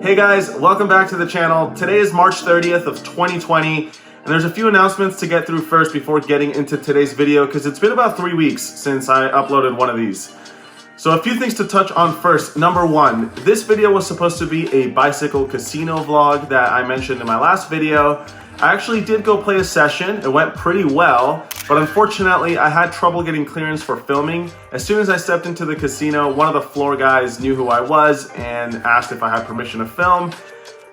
Hey guys, welcome back to the channel. Today is March 30th of 2020, and there's a few announcements to get through first before getting into today's video because it's been about 3 weeks since I uploaded one of these. So a few things to touch on first. Number one, this video was supposed to be a bicycle casino vlog that I mentioned in my last video. I actually did go play a session. It went pretty well, but unfortunately I had trouble getting clearance for filming. As soon as I stepped into the casino, one of the floor guys knew who I was and asked if I had permission to film.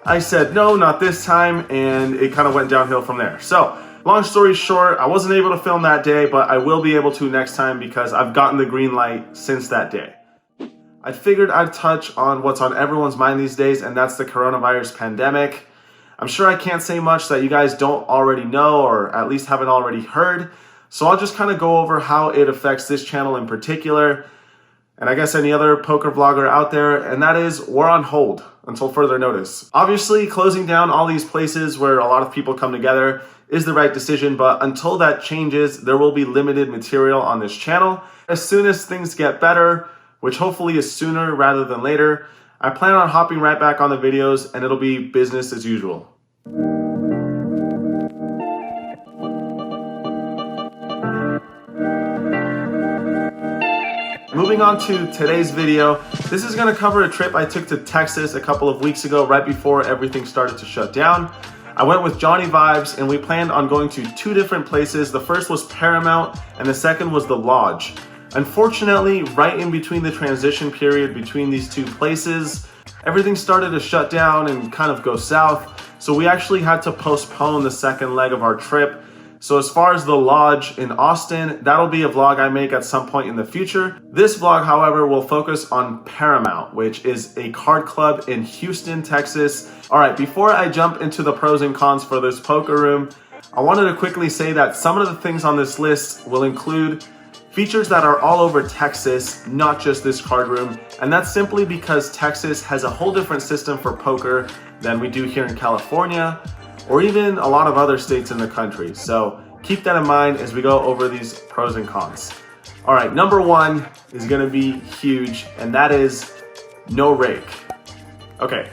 I said no, not this time, and it kind of went downhill from there. So, long story short, I wasn't able to film that day, but I will be able to next time because I've gotten the green light since that day. I figured I'd touch on what's on everyone's mind these days, and that's the coronavirus pandemic. I'm sure I can't say much that you guys don't already know or at least haven't already heard. So I'll just kind of go over how it affects this channel in particular, and I guess any other poker vlogger out there, and that is we're on hold until further notice. Obviously, closing down all these places where a lot of people come together is the right decision, but until that changes, there will be limited material on this channel. As soon as things get better, which hopefully is sooner rather than later, I plan on hopping right back on the videos and it'll be business as usual. Moving on to today's video, this is going to cover a trip I took to Texas a couple of weeks ago right before everything started to shut down. I went with Johnnie Vibes and we planned on going to two different places. The first was Paramount and the second was the Lodge. Unfortunately, right in between the transition period between these two places, everything started to shut down and kind of go south. So we actually had to postpone the second leg of our trip. So as far as the Lodge in Austin, that'll be a vlog I make at some point in the future. This vlog, however, will focus on Paramount, which is a card club in Houston, Texas. All right, before I jump into the pros and cons for this poker room, I wanted to quickly say that some of the things on this list will include features that are all over Texas, not just this card room. And that's simply because Texas has a whole different system for poker than we do here in California, or even a lot of other states in the country. So keep that in mind as we go over these pros and cons. All right, number one is gonna be huge, and that is no rake. Okay,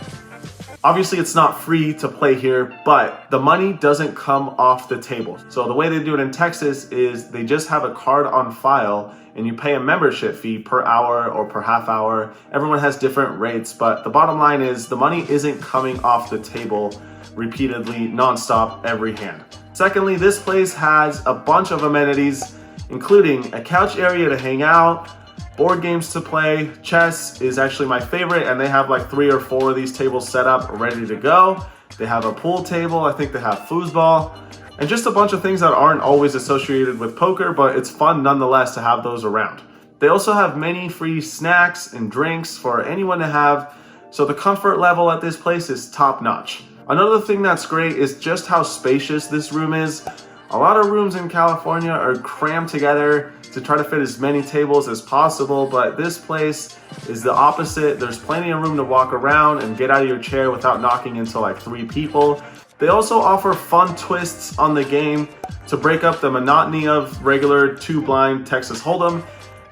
obviously it's not free to play here, but the money doesn't come off the table. So the way they do it in Texas is they just have a card on file and you pay a membership fee per hour or per half hour. Everyone has different rates, but the bottom line is the money isn't coming off the table repeatedly, nonstop, every hand. Secondly, this place has a bunch of amenities, including a couch area to hang out, board games to play. Chess is actually my favorite, and they have like 3 or 4 of these tables set up ready to go. They have a pool table, I think they have foosball, and just a bunch of things that aren't always associated with poker, but it's fun nonetheless to have those around. They also have many free snacks and drinks for anyone to have, so the comfort level at this place is top notch. Another thing that's great is just how spacious this room is. A lot of rooms in California are crammed together to try to fit as many tables as possible, but this place is the opposite. There's plenty of room to walk around and get out of your chair without knocking into like 3 people. They also offer fun twists on the game to break up the monotony of regular 2-blind Texas Hold'em,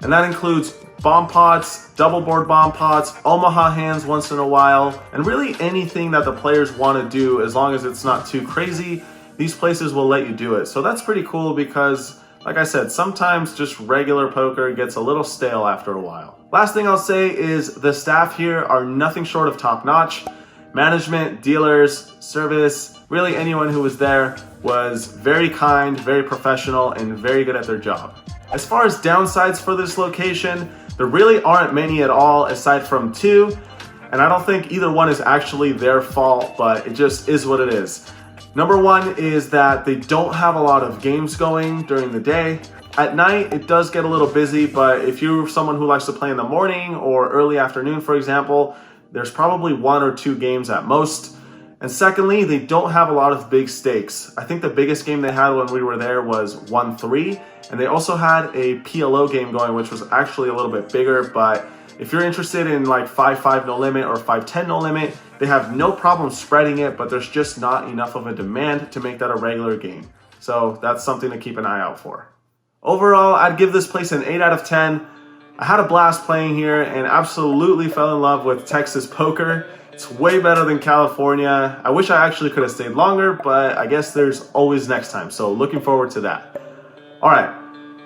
and that includes bomb pots, double board bomb pots, Omaha hands once in a while, and really anything that the players want to do as long as it's not too crazy. These places will let you do it. So that's pretty cool because, like I said, sometimes just regular poker gets a little stale after a while. Last thing I'll say is the staff here are nothing short of top notch. Management, dealers, service, really anyone who was there was very kind, very professional, and very good at their job. As far as downsides for this location, there really aren't many at all aside from 2, and I don't think either one is actually their fault, but it just is what it is. Number one is that they don't have a lot of games going during the day. At night, it does get a little busy, but if you're someone who likes to play in the morning or early afternoon, for example, there's probably 1 or 2 games at most. And secondly, they don't have a lot of big stakes. I think the biggest game they had when we were there was 1-3, and they also had a PLO game going, which was actually a little bit bigger. But if you're interested in like 5-5 no limit or 5-10 no limit, they have no problem spreading it, but there's just not enough of a demand to make that a regular game. So that's something to keep an eye out for. Overall, I'd give this place an 8 out of 10. I had a blast playing here and absolutely fell in love with Texas poker. It's way better than California. I wish I actually could have stayed longer, but I guess there's always next time. So looking forward to that. All right,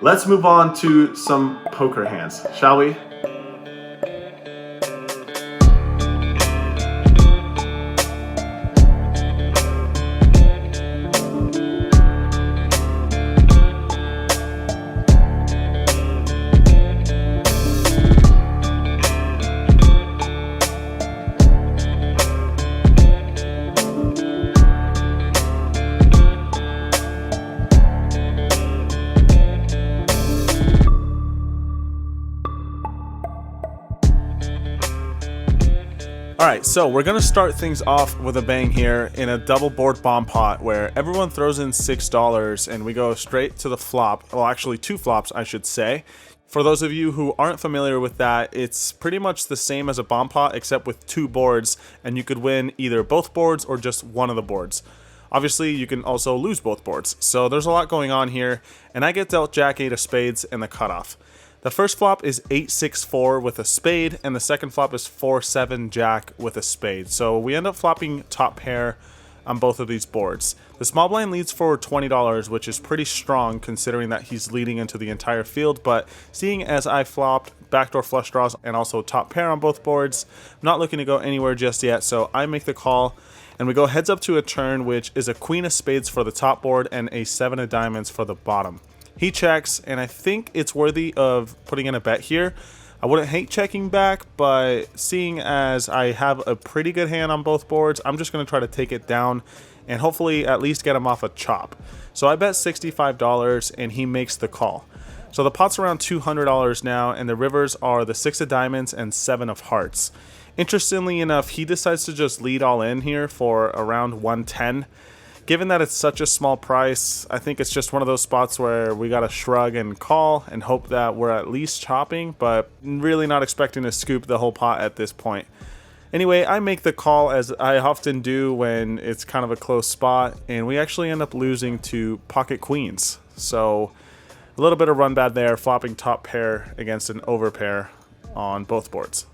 let's move on to some poker hands, shall we? Alright, so we're going to start things off with a bang here in a double board bomb pot where everyone throws in $6 and we go straight to the flop. Well, actually 2 flops, I should say. For those of you who aren't familiar with that, it's pretty much the same as a bomb pot except with 2 boards, and you could win either both boards or just one of the boards. Obviously, you can also lose both boards, so there's a lot going on here, and I get dealt Jack 8 of spades and the cutoff. The first flop is 8-6-4 with a spade, and the second flop is 4-7 Jack with a spade. So we end up flopping top pair on both of these boards. The small blind leads for $20, which is pretty strong considering that he's leading into the entire field, but seeing as I flopped backdoor flush draws and also top pair on both boards, I'm not looking to go anywhere just yet, so I make the call, and we go heads up to a turn, which is a queen of spades for the top board and a 7 of diamonds for the bottom. He checks, and I think it's worthy of putting in a bet here. I wouldn't hate checking back, but seeing as I have a pretty good hand on both boards, I'm just going to try to take it down and hopefully at least get him off a chop. So I bet $65, and he makes the call. So the pot's around $200 now, and the rivers are the 6 of diamonds and 7 of hearts. Interestingly enough, he decides to just lead all in here for around 110. Given that it's such a small price, I think it's just one of those spots where we gotta shrug and call and hope that we're at least chopping, but really not expecting to scoop the whole pot at this point. Anyway, I make the call as I often do when it's kind of a close spot, and we actually end up losing to pocket queens. So a little bit of run bad there, flopping top pair against an overpair on both boards.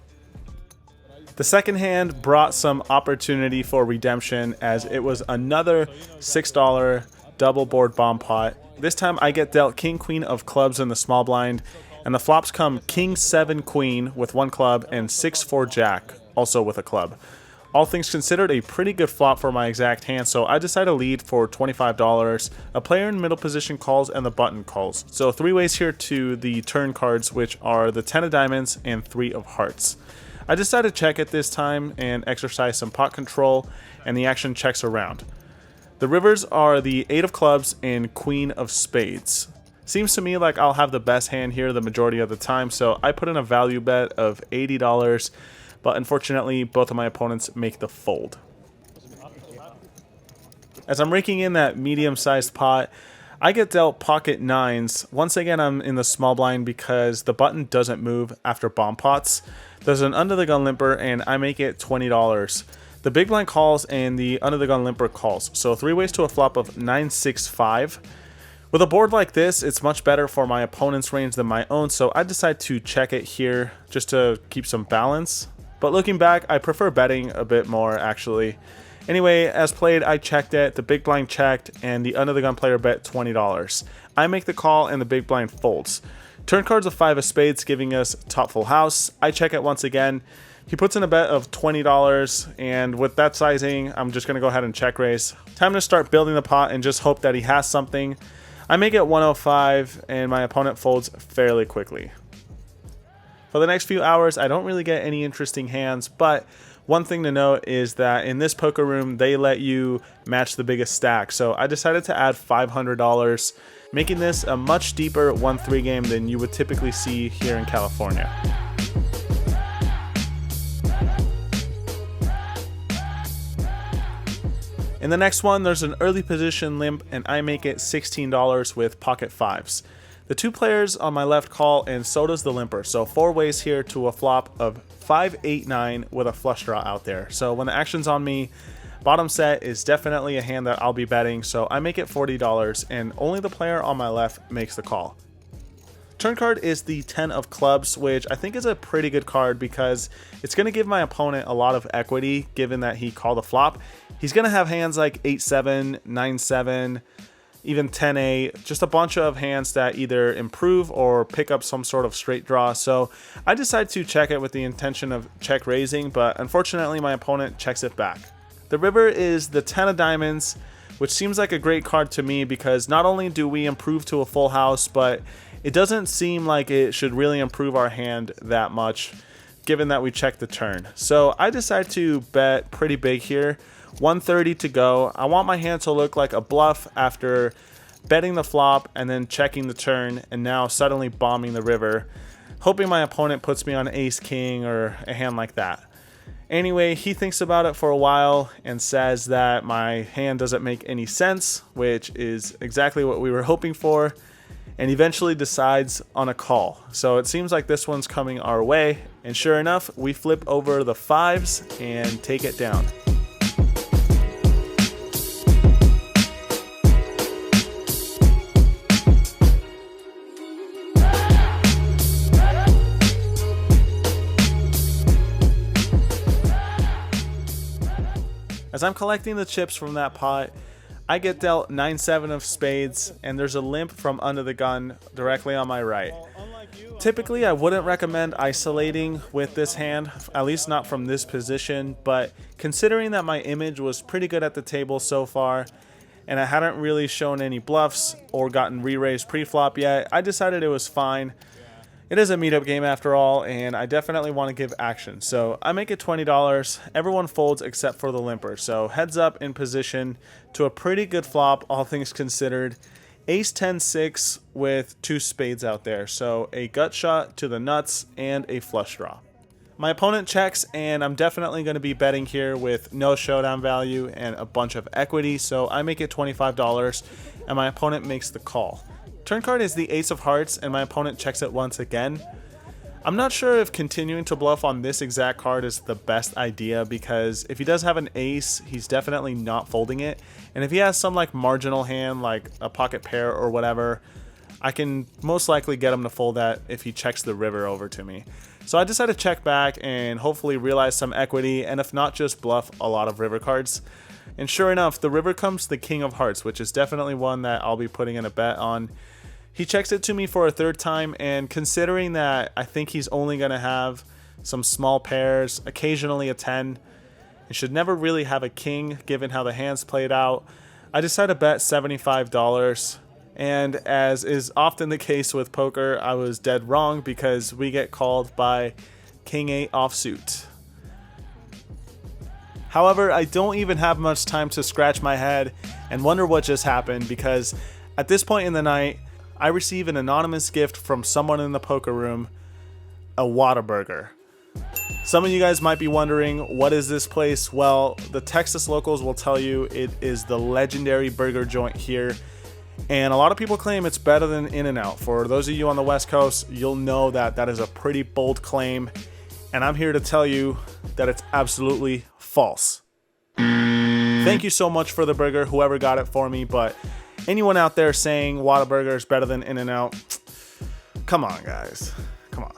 The second hand brought some opportunity for redemption as it was another $6 double board bomb pot. This time I get dealt king queen of clubs in the small blind, and the flops come king 7 queen with 1 club and 6-4 jack also with a club. All things considered, a pretty good flop for my exact hand, so I decide to lead for $25. A player in middle position calls and the button calls. So 3 ways here to the turn cards, which are the 10 of diamonds and 3 of hearts. I decided to check at this time and exercise some pot control, and the action checks around. The rivers are the 8 of clubs and queen of spades. Seems to me like I'll have the best hand here the majority of the time, so I put in a value bet of $80, but unfortunately both of my opponents make the fold. As I'm raking in that medium-sized pot, I get dealt pocket 9s. Once again, I'm in the small blind because the button doesn't move after bomb pots. There's an under the gun limper, and I make it $20. The big blind calls and the under the gun limper calls. So 3 ways to a flop of 9-6-5. With a board like this, it's much better for my opponent's range than my own, so I decide to check it here just to keep some balance. But looking back, I prefer betting a bit more actually. Anyway, as played, I checked it, the big blind checked, and the under the gun player bet $20. I make the call and the big blind folds. Turn card's a 5 of spades, giving us top full house. I check it once again. He puts in a bet of $20, and with that sizing, I'm just going to go ahead and check raise. Time to start building the pot and just hope that he has something. I make it 105, and my opponent folds fairly quickly. For the next few hours, I don't really get any interesting hands, but One thing to note is that in this poker room, they let you match the biggest stack. So I decided to add $500, making this a much deeper 1-3 game than you would typically see here in California. In the next one, there's an early position limp, and I make it $16 with pocket fives. The two players on my left call, and so does the limper. So 4 ways here to a flop of 5, 8, 9 with a flush draw out there. So when the action's on me, bottom set is definitely a hand that I'll be betting. So I make it $40, and only the player on my left makes the call. Turn card is the 10 of clubs, which I think is a pretty good card because it's going to give my opponent a lot of equity given that he called a flop. He's going to have hands like 8-7, 9-7, even 10-8, just a bunch of hands that either improve or pick up some sort of straight draw. So I decide to check it with the intention of check raising, but unfortunately my opponent checks it back. The river is the 10 of diamonds, which seems like a great card to me because not only do we improve to a full house, but it doesn't seem like it should really improve our hand that much given that we check the turn. So I decide to bet pretty big here. 130 to go. I want my hand to look like a bluff after betting the flop and then checking the turn and now suddenly bombing the river, hoping my opponent puts me on ace king or a hand like that. Anyway, he thinks about it for a while and says that my hand doesn't make any sense, which is exactly what we were hoping for, and eventually decides on a call. So it seems like this one's coming our way, and sure enough, we flip over the fives and take it down. As I'm collecting the chips from that pot, I get dealt 9-7 of spades, and there's a limp from under the gun directly on my right. Typically, I wouldn't recommend isolating with this hand, at least not from this position, but considering that my image was pretty good at the table so far, and I hadn't really shown any bluffs or gotten re-raised pre-flop yet, I decided it was fine. It is a meetup game after all, and I definitely want to give action. So I make it $20. Everyone folds except for the limper. So heads up in position to a pretty good flop, all things considered. Ace 10-6 with 2 spades out there. So a gut shot to the nuts and a flush draw. My opponent checks, and I'm definitely going to be betting here with no showdown value and a bunch of equity. So I make it $25, and my opponent makes the call. Turn card is the ace of hearts, and my opponent checks it once again. I'm not sure if continuing to bluff on this exact card is the best idea because if he does have an ace, he's definitely not folding it. And if he has some like marginal hand like a pocket pair or whatever, I can most likely get him to fold that if he checks the river over to me. So I decided to check back and hopefully realize some equity, and if not, just bluff a lot of river cards. And sure enough, the river comes the king of hearts, which is definitely one that I'll be putting in a bet on. He checks it to me for a third time, and considering that I think he's only going to have some small pairs, occasionally a 10, and should never really have a king given how the hands played out, I decided to bet $75. And as is often the case with poker, I was dead wrong because we get called by king 8 offsuit. However, I don't even have much time to scratch my head and wonder what just happened because at this point in the night, I receive an anonymous gift from someone in the poker room, a Whataburger. Some of you guys might be wondering, what is this place? Well, the Texas locals will tell you it is the legendary burger joint here. And a lot of people claim it's better than In-N-Out. For those of you on the West Coast, you'll know that that is a pretty bold claim. And I'm here to tell you that it's absolutely false. Thank you so much for the burger, whoever got it for me, but anyone out there saying Whataburger is better than In-N-Out, come on guys, come on.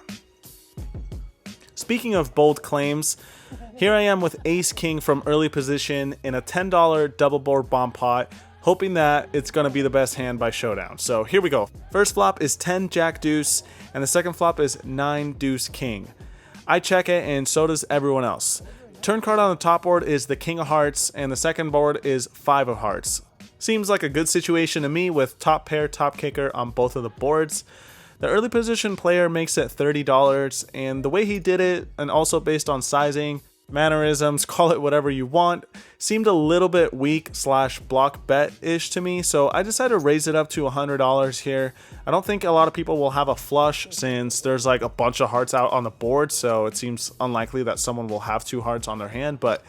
Speaking of bold claims, here I am with ace king from early position in a $10 double board bomb pot, hoping that it's going to be the best hand by showdown. So here we go. First flop is 10 jack deuce, and the second flop is 9 deuce king. I check it, and so does everyone else. Turn card on the top board is the king of hearts, and the second board is 5 of hearts. Seems like a good situation to me with top pair, top kicker on both of the boards. The early position player makes it $30, and the way he did it, and also based on sizing, mannerisms, call it whatever you want, seemed a little bit weak slash block bet-ish to me, so I decided to raise it up to $100 here. I don't think a lot of people will have a flush since there's like a bunch of hearts out on the board, so it seems unlikely that someone will have 2 hearts on their hand, but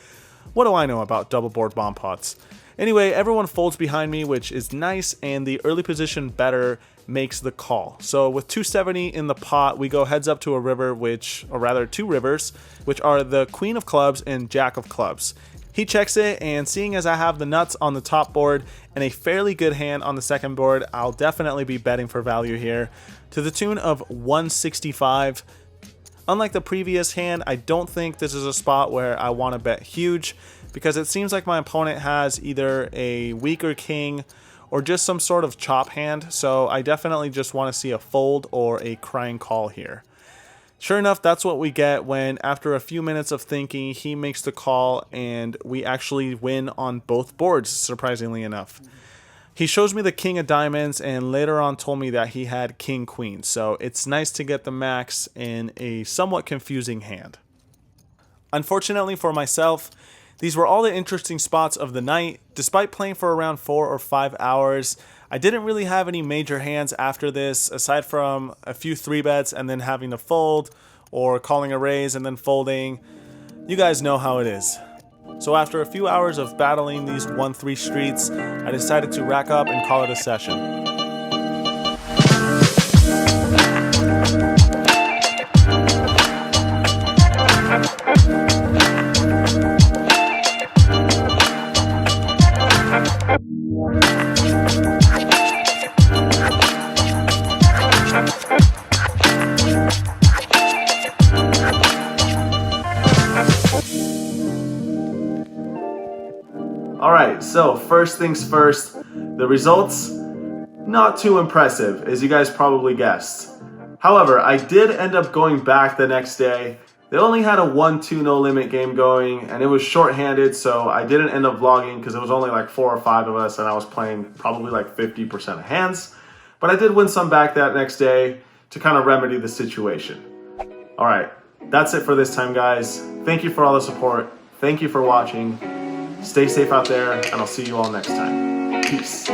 what do I know about double board bomb pots? Anyway, everyone folds behind me, which is nice, and the early position better makes the call. So with 270 in the pot, we go heads up to a river, or rather 2 rivers, which are the Queen of Clubs and Jack of Clubs. He checks it, and seeing as I have the nuts on the top board and a fairly good hand on the second board, I'll definitely be betting for value here to the tune of 165. Unlike the previous hand, I don't think this is a spot where I want to bet huge, because it seems like my opponent has either a weaker king or just some sort of chop hand, so I definitely just want to see a fold or a crying call here. Sure enough, that's what we get when, after a few minutes of thinking, he makes the call and we actually win on both boards, surprisingly enough. He shows me the king of diamonds and later on told me that he had king queen, so it's nice to get the max in a somewhat confusing hand. Unfortunately for myself, these were all the interesting spots of the night. Despite playing for around 4 or 5 hours, I didn't really have any major hands after this, aside from a few 3-bets and then having to fold, or calling a raise and then folding. You guys know how it is. So after a few hours of battling these 1-3 streets, I decided to rack up and call it a session. Alright, so first things first, the results, not too impressive, as you guys probably guessed. However, I did end up going back the next day. They only had a 1-2 no limit game going, and it was shorthanded, so I didn't end up vlogging because it was only like 4 or 5 of us, and I was playing probably like 50% of hands. But I did win some back that next day to kind of remedy the situation. Alright, that's it for this time, guys. Thank you for all the support. Thank you for watching. Stay safe out there, and I'll see you all next time. Peace.